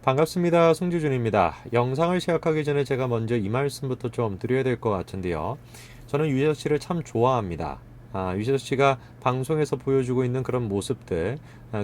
반갑습니다. 송지준입니다. 영상을 시작하기 전에 제가 먼저 이 말씀부터 좀 드려야 될 것 같은데요. 저는 유재석 씨를 참 좋아합니다. 유재석 씨가 방송에서 보여주고 있는 그런 모습들,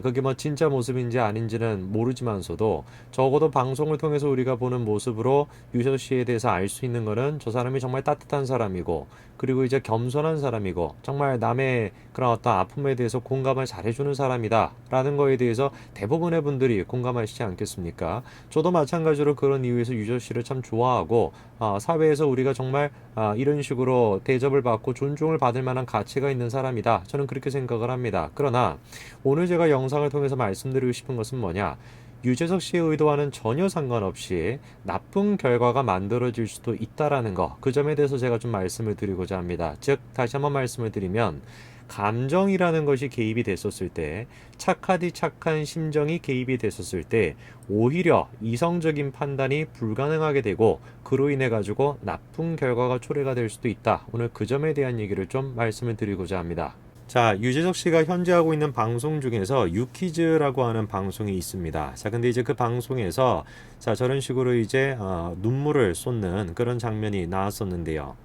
그게 뭐 진짜 모습인지 아닌지는 모르지만서도 적어도 방송을 통해서 우리가 보는 모습으로 유재석 씨에 대해서 알 수 있는 거는 저 사람이 정말 따뜻한 사람이고, 그리고 이제 겸손한 사람이고, 정말 남의 그런 어떤 아픔에 대해서 공감을 잘해주는 사람이다 라는 거에 대해서 대부분의 분들이 공감하시지 않겠습니까? 저도 마찬가지로 그런 이유에서 유재석 씨를 참 좋아하고, 사회에서 우리가 정말 이런 식으로 대접을 받고 존중을 받을 만한 가치가 있는 사람이다, 저는 그렇게 생각을 합니다. 그러나 오늘 제가 영상을 통해서 말씀드리고 싶은 것은 뭐냐, 유재석 씨의 의도와는 전혀 상관없이 나쁜 결과가 만들어질 수도 있다라는 거, 그 점에 대해서 제가 좀 말씀을 드리고자 합니다. 즉, 다시 한번 말씀을 드리면, 감정이라는 것이 개입이 됐었을 때, 착하디 착한 심정이 개입이 됐었을 때 오히려 이성적인 판단이 불가능하게 되고, 그로 인해 가지고 나쁜 결과가 초래가 될 수도 있다. 오늘 그 점에 대한 얘기를 좀 말씀을 드리고자 합니다. 자, 유재석 씨가 현재 하고 있는 방송 중에서 유퀴즈라고 하는 방송이 있습니다. 자, 근데 이제 그 방송에서 저런 식으로 이제 눈물을 쏟는 그런 장면이 나왔었는데요.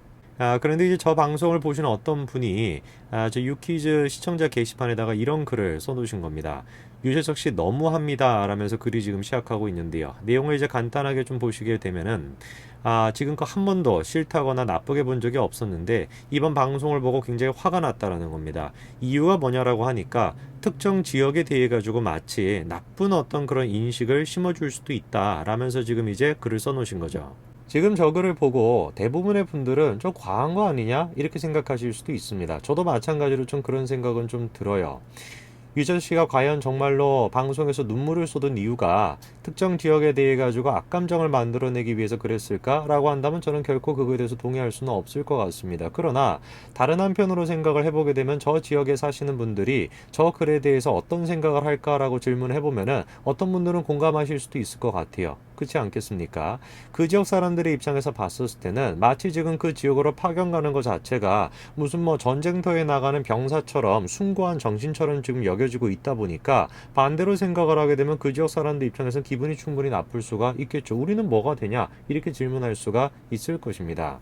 그런데 이제 저 방송을 보시는 어떤 분이 저 유퀴즈 시청자 게시판에다가 이런 글을 써놓으신 겁니다. 유재석 씨 너무합니다 라면서 글이 지금 시작하고 있는데요. 내용을 이제 간단하게 좀 보시게 되면은, 지금껏 한 번도 싫다거나 나쁘게 본 적이 없었는데 이번 방송을 보고 굉장히 화가 났다라는 겁니다. 이유가 뭐냐라고 하니까, 특정 지역에 대해 가지고 마치 나쁜 어떤 그런 인식을 심어줄 수도 있다 라면서 지금 이제 글을 써놓으신 거죠. 지금 저 글을 보고 대부분의 분들은 좀 과한 거 아니냐 이렇게 생각하실 수도 있습니다. 저도 마찬가지로 좀 그런 생각은 좀 들어요. 유재석 씨가 과연 정말로 방송에서 눈물을 쏟은 이유가 특정 지역에 대해 가지고 악감정을 만들어내기 위해서 그랬을까라고 한다면 저는 결코 그거에 대해서 동의할 수는 없을 것 같습니다. 그러나 다른 한편으로 생각을 해보게 되면, 저 지역에 사시는 분들이 저 글에 대해서 어떤 생각을 할까라고 질문을 해보면은 어떤 분들은 공감하실 수도 있을 것 같아요. 그렇지 않겠습니까? 그 지역 사람들의 입장에서 봤었을 때는 마치 지금 그 지역으로 파견 가는 것 자체가 무슨 뭐 전쟁터에 나가는 병사처럼 숭고한 정신처럼 지금 여겨지고 있다 보니까, 반대로 생각을 하게 되면 그 지역 사람들 입장에서는 기분이 충분히 나쁠 수가 있겠죠. 우리는 뭐가 되냐 이렇게 질문할 수가 있을 것입니다.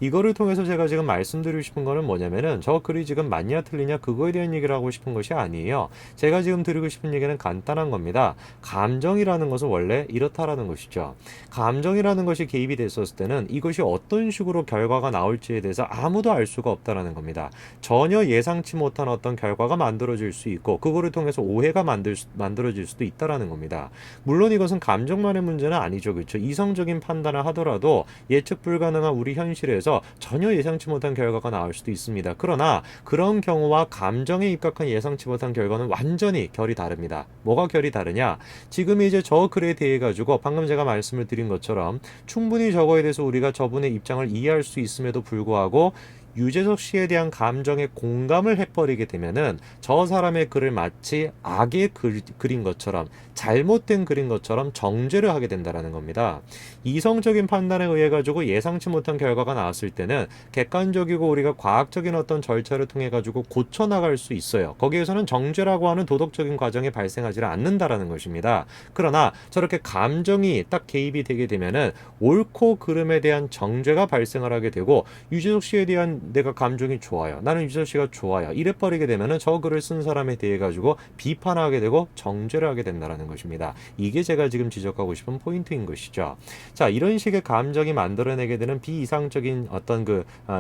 이거를 통해서 제가 지금 말씀드리고 싶은 거는 뭐냐면은, 저 글이 지금 맞냐 틀리냐 그거에 대한 얘기를 하고 싶은 것이 아니에요. 제가 지금 드리고 싶은 얘기는 간단한 겁니다. 감정이라는 것은 원래 이렇다라는 것이죠. 감정이라는 것이 개입이 됐었을 때는 이것이 어떤 식으로 결과가 나올지에 대해서 아무도 알 수가 없다라는 겁니다. 전혀 예상치 못한 어떤 결과가 만들어질 수 있고, 그거를 통해서 오해가 만들어질 수도 있다라는 겁니다. 물론 이것은 감정만의 문제는 아니죠. 그렇죠? 이성적인 판단을 하더라도 예측 불가능한 우리 현실에서 전혀 예상치 못한 결과가 나올 수도 있습니다. 그러나 그런 경우와 감정에 입각한 예상치 못한 결과는 완전히 결이 다릅니다. 뭐가 결이 다르냐? 지금 이제 저 글에 대해 가지고 방금 제가 말씀을 드린 것처럼 충분히 저거에 대해서 우리가 저분의 입장을 이해할 수 있음에도 불구하고 유재석 씨에 대한 감정에 공감을 해버리게 되면은 저 사람의 글을 마치 악의 글인 것처럼, 잘못된 글인 것처럼 정죄를 하게 된다는 겁니다. 이성적인 판단에 의해 가지고 예상치 못한 결과가 나왔을 때는 객관적이고 우리가 과학적인 어떤 절차를 통해 가지고 고쳐나갈 수 있어요. 거기에서는 정죄라고 하는 도덕적인 과정이 발생하지 않는다라는 것입니다. 그러나 저렇게 감정이 딱 개입이 되게 되면은 옳고 그름에 대한 정죄가 발생을 하게 되고, 유재석 씨에 대한 내가 감정이 좋아요, 나는 유재석 씨가 좋아요, 이래버리게 되면은 저 글을 쓴 사람에 대해 가지고 비판하게 되고 정죄를 하게 된다는 것입니다. 이게 제가 지금 지적하고 싶은 포인트인 것이죠. 자, 이런 식의 감정이 만들어내게 되는 비이상적인 어떤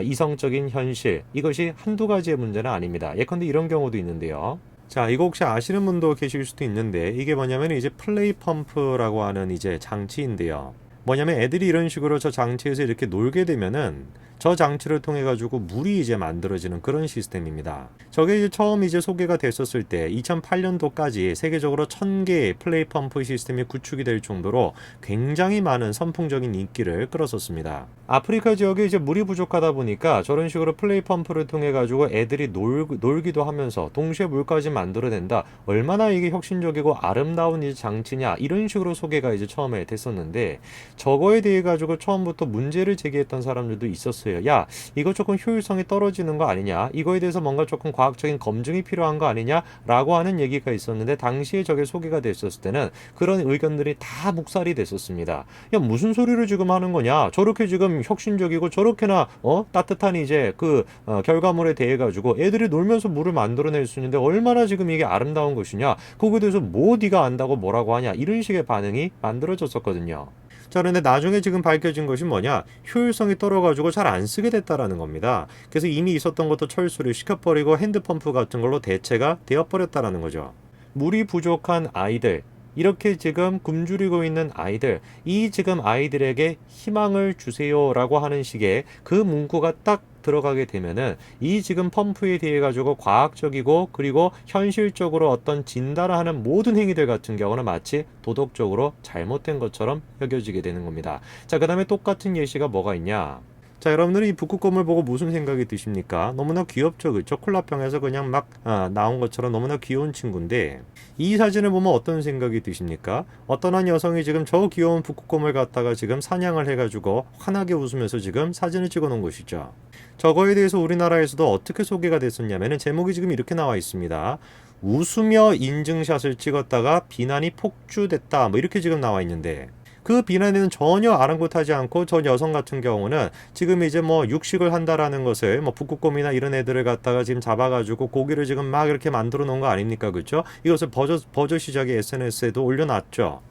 이성적인 현실, 이것이 한두 가지의 문제는 아닙니다. 예컨대 이런 경우도 있는데요. 자, 이거 혹시 아시는 분도 계실 수도 있는데, 이게 뭐냐면 이제 플레이 펌프라고 하는 이제 장치인데요. 뭐냐면 애들이 이런 식으로 저 장치에서 이렇게 놀게 되면은 저 장치를 통해 가지고 물이 이제 만들어지는 그런 시스템입니다. 저게 이제 처음 이제 소개가 됐었을 때 2008년도까지 세계적으로 1000개의 플레이 펌프 시스템이 구축이 될 정도로 굉장히 많은 선풍적인 인기를 끌었었습니다. 아프리카 지역에 이제 물이 부족하다 보니까 저런 식으로 플레이 펌프를 통해 가지고 애들이 놀기도 하면서 동시에 물까지 만들어낸다, 얼마나 이게 혁신적이고 아름다운 이 장치냐, 이런 식으로 소개가 이제 처음에 됐었는데, 저거에 대해 가지고 처음부터 문제를 제기했던 사람들도 있었어요. 있어요. 야, 이거 조금 효율성이 떨어지는 거 아니냐? 이거에 대해서 뭔가 조금 과학적인 검증이 필요한 거 아니냐? 라고 하는 얘기가 있었는데 당시에 저게 소개가 됐었을 때는 그런 의견들이 다 묵살이 됐었습니다. 야, 무슨 소리를 지금 하는 거냐? 저렇게 지금 혁신적이고 저렇게나 따뜻한 이제 결과물에 대해 가지고 애들이 놀면서 물을 만들어낼 수 있는데 얼마나 지금 이게 아름다운 것이냐? 거기에 대해서 뭐 네가 안다고 뭐라고 하냐? 이런 식의 반응이 만들어졌었거든요. 자, 그런데 나중에 지금 밝혀진 것이 뭐냐? 효율성이 떨어가지고 잘 안 쓰게 됐다라는 겁니다. 그래서 이미 있었던 것도 철수를 시켜버리고 핸드펌프 같은 걸로 대체가 되어버렸다라는 거죠. 물이 부족한 아이들, 이렇게 지금 굶주리고 있는 아이들, 이 지금 아이들에게 희망을 주세요라고 하는 식의 그 문구가 딱 들어가게 되면은 이 지금 펌프에 대해 가지고 과학적이고 그리고 현실적으로 어떤 진단을 하는 모든 행위들 같은 경우는 마치 도덕적으로 잘못된 것처럼 여겨지게 되는 겁니다. 자, 그 다음에 똑같은 예시가 뭐가 있냐? 자, 여러분들은 이 북극곰을 보고 무슨 생각이 드십니까? 너무나 귀엽죠, 그렇죠? 콜라병에서 그냥 막 나온 것처럼 너무나 귀여운 친구인데 이 사진을 보면 어떤 생각이 드십니까? 어떤 한 여성이 지금 저 귀여운 북극곰을 갖다가 지금 사냥을 해가지고 환하게 웃으면서 지금 사진을 찍어 놓은 것이죠. 저거에 대해서 우리나라에서도 어떻게 소개가 됐었냐면은 제목이 지금 이렇게 나와 있습니다. 웃으며 인증샷을 찍었다가 비난이 폭주됐다. 뭐 이렇게 지금 나와 있는데 그 비난에는 전혀 아랑곳하지 않고 저 여성 같은 경우는 지금 이제 뭐 육식을 한다라는 것을 뭐 북극곰이나 이런 애들을 갖다가 지금 잡아가지고 고기를 지금 막 이렇게 만들어 놓은 거 아닙니까? 그렇죠? 이것을 버젓이 자기 SNS에도 올려놨죠.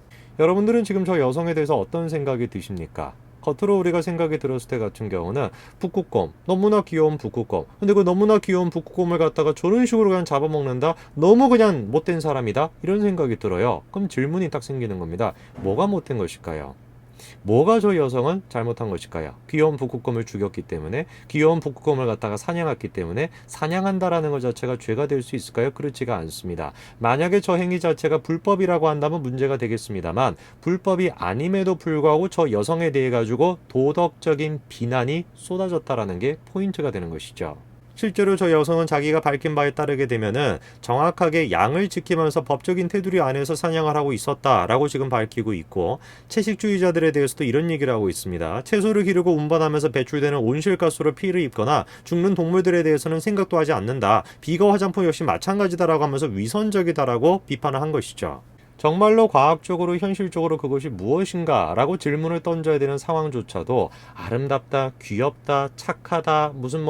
여러분들은 지금 저 여성에 대해서 어떤 생각이 드십니까? 겉으로 우리가 생각이 들었을 때 같은 경우는 북극곰, 너무나 귀여운 북극곰. 근데 그 너무나 귀여운 북극곰을 갖다가 저런 식으로 그냥 잡아먹는다? 너무 그냥 못된 사람이다? 이런 생각이 들어요. 그럼 질문이 딱 생기는 겁니다. 뭐가 못된 것일까요? 뭐가 저 여성은 잘못한 것일까요? 귀여운 북극곰을 죽였기 때문에, 귀여운 북극곰을 갖다가 사냥했기 때문에 사냥한다라는 것 자체가 죄가 될 수 있을까요? 그렇지가 않습니다. 만약에 저 행위 자체가 불법이라고 한다면 문제가 되겠습니다만 불법이 아님에도 불구하고 저 여성에 대해 가지고 도덕적인 비난이 쏟아졌다라는 게 포인트가 되는 것이죠. 실제로 저 여성은 자기가 밝힌 바에 따르게 되면은 정확하게 양을 지키면서 법적인 테두리 안에서 사냥을 하고 있었다라고 지금 밝히고 있고 채식주의자들에 대해서도 이런 얘기를 하고 있습니다. 채소를 기르고 운반하면서 배출되는 온실가스로 피해를 입거나 죽는 동물들에 대해서는 생각도 하지 않는다. 비거 화장품 역시 마찬가지다라고 하면서 위선적이다라고 비판을 한 것이죠. 정말로 과학적으로 현실적으로 그것이 무엇인가 라고 질문을 던져야 되는 상황조차도 아름답다, 귀엽다, 착하다, 무슨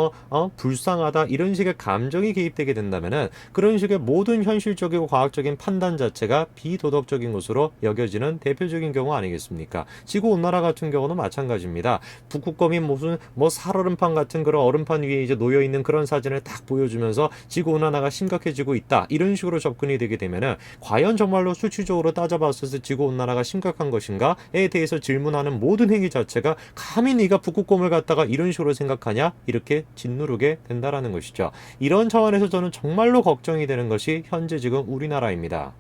불쌍하다 이런 식의 감정이 개입되게 된다면은 그런 식의 모든 현실적이고 과학적인 판단 자체가 비도덕적인 것으로 여겨지는 대표적인 경우 아니겠습니까? 지구온난화 같은 경우는 마찬가지입니다. 북극곰이 무슨 살얼음판 같은 그런 얼음판 위에 이제 놓여 있는 그런 사진을 딱 보여주면서 지구온난화가 심각해지고 있다 이런 식으로 접근이 되게 되면은 과연 정말로 수치적으로 따져봤을 때 지구온난화가 심각한 것인가에 대해서 질문하는 모든 행위 자체가 감히 네가 북극곰을 갖다가 이런 식으로 생각하냐 이렇게 짓누르게 된다라는 것이죠. 이런 차원에서 저는 정말로 걱정이 되는 것이 현재 지금 우리나라입니다.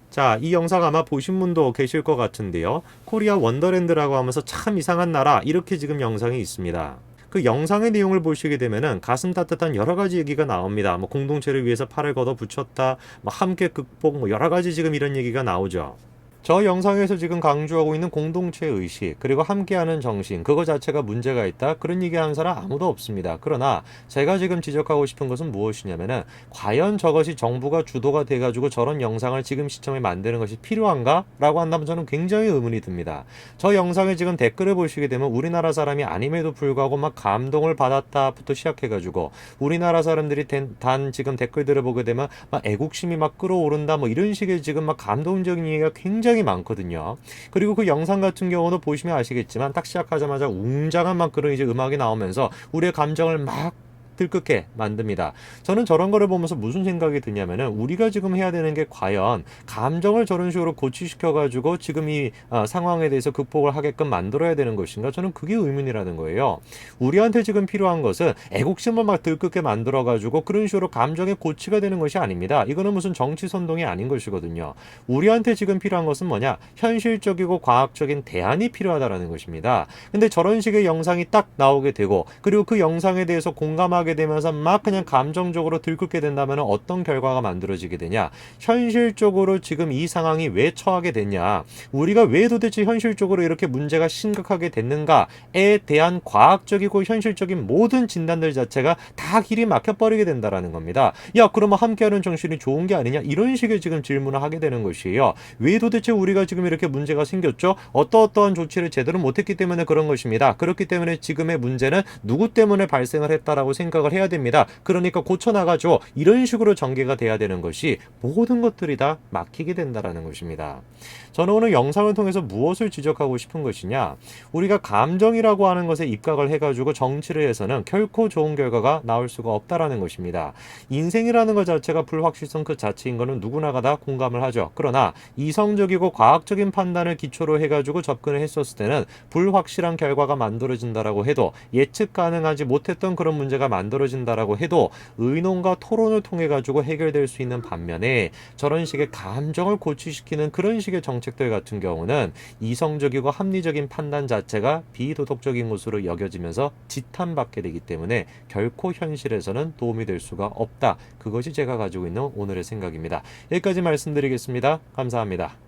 자, 이 영상 아마 보신 분도 계실 것 같은데요. 코리아 원더랜드라고 하면서 참 이상한 나라 이렇게 지금 영상이 있습니다. 그 영상의 내용을 보시게 되면은 가슴 따뜻한 여러 가지 얘기가 나옵니다. 공동체를 위해서 팔을 걷어 붙였다, 함께 극복, 여러 가지 지금 이런 얘기가 나오죠. 저 영상에서 지금 강조하고 있는 공동체 의식 그리고 함께하는 정신 그거 자체가 문제가 있다 그런 얘기하는 사람 아무도 없습니다. 그러나 제가 지금 지적하고 싶은 것은 무엇이냐면은 과연 저것이 정부가 주도가 돼가지고 저런 영상을 지금 시점에 만드는 것이 필요한가? 라고 한다면 저는 굉장히 의문이 듭니다. 저 영상에 지금 댓글을 보시게 되면 우리나라 사람이 아님에도 불구하고 막 감동을 받았다부터 시작해가지고 우리나라 사람들이 단 지금 댓글들을 보게 되면 막 애국심이 막 끌어오른다 이런 식의 지금 막 감동적인 얘기가 굉장히 많거든요. 그리고 그 영상 같은 경우도 보시면 아시겠지만 딱 시작하자마자 웅장한 막 그런 이제 음악이 나오면서 우리의 감정을 막 들끓게 만듭니다. 저는 저런 거를 보면서 무슨 생각이 드냐면은 우리가 지금 해야 되는 게 과연 감정을 저런 식으로 고취시켜가지고 지금 이 상황에 대해서 극복을 하게끔 만들어야 되는 것인가? 저는 그게 의문이라는 거예요. 우리한테 지금 필요한 것은 애국심을 막 들끓게 만들어가지고 그런 식으로 감정의 고취가 되는 것이 아닙니다. 이거는 무슨 정치 선동이 아닌 것이거든요. 우리한테 지금 필요한 것은 뭐냐? 현실적이고 과학적인 대안이 필요하다라는 것입니다. 근데 저런 식의 영상이 딱 나오게 되고 그리고 그 영상에 대해서 공감하게 집중하게 되면서 막 그냥 감정적으로 들끓게 된다면 어떤 결과가 만들어지게 되냐? 현실적으로 지금 이 상황이 왜 처하게 됐냐? 우리가 왜 도대체 현실적으로 이렇게 문제가 심각하게 됐는가에 대한 과학적이고 현실적인 모든 진단들 자체가 다 길이 막혀버리게 된다라는 겁니다. 야, 그러면 함께하는 정신이 좋은 게 아니냐? 이런 식의 지금 질문을 하게 되는 것이에요. 왜 도대체 우리가 지금 이렇게 문제가 생겼죠? 어떠어떠한 조치를 제대로 못했기 때문에 그런 것입니다. 그렇기 때문에 지금의 문제는 누구 때문에 발생을 했다라고 생각을 해야 됩니다. 그러니까 고쳐나가죠. 이런 식으로 전개가 돼야 되는 것이 모든 것들이 다 막히게 된다라는 것입니다. 저는 오늘 영상을 통해서 무엇을 지적하고 싶은 것이냐? 우리가 감정이라고 하는 것에 입각을 해가지고 정치를 해서는 결코 좋은 결과가 나올 수가 없다라는 것입니다. 인생이라는 것 자체가 불확실성 그 자체인 것은 누구나가 다 공감을 하죠. 그러나 이성적이고 과학적인 판단을 기초로 해가지고 접근을 했었을 때는 불확실한 결과가 만들어진다라고 해도 예측 가능하지 못했던 그런 문제가 만들어진다라고 해도 의논과 토론을 통해 가지고 해결될 수 있는 반면에 저런 식의 감정을 고취시키는 그런 식의 정책들 같은 경우는 이성적이고 합리적인 판단 자체가 비도덕적인 것으로 여겨지면서 지탄받게 되기 때문에 결코 현실에서는 도움이 될 수가 없다. 그것이 제가 가지고 있는 오늘의 생각입니다. 여기까지 말씀드리겠습니다. 감사합니다.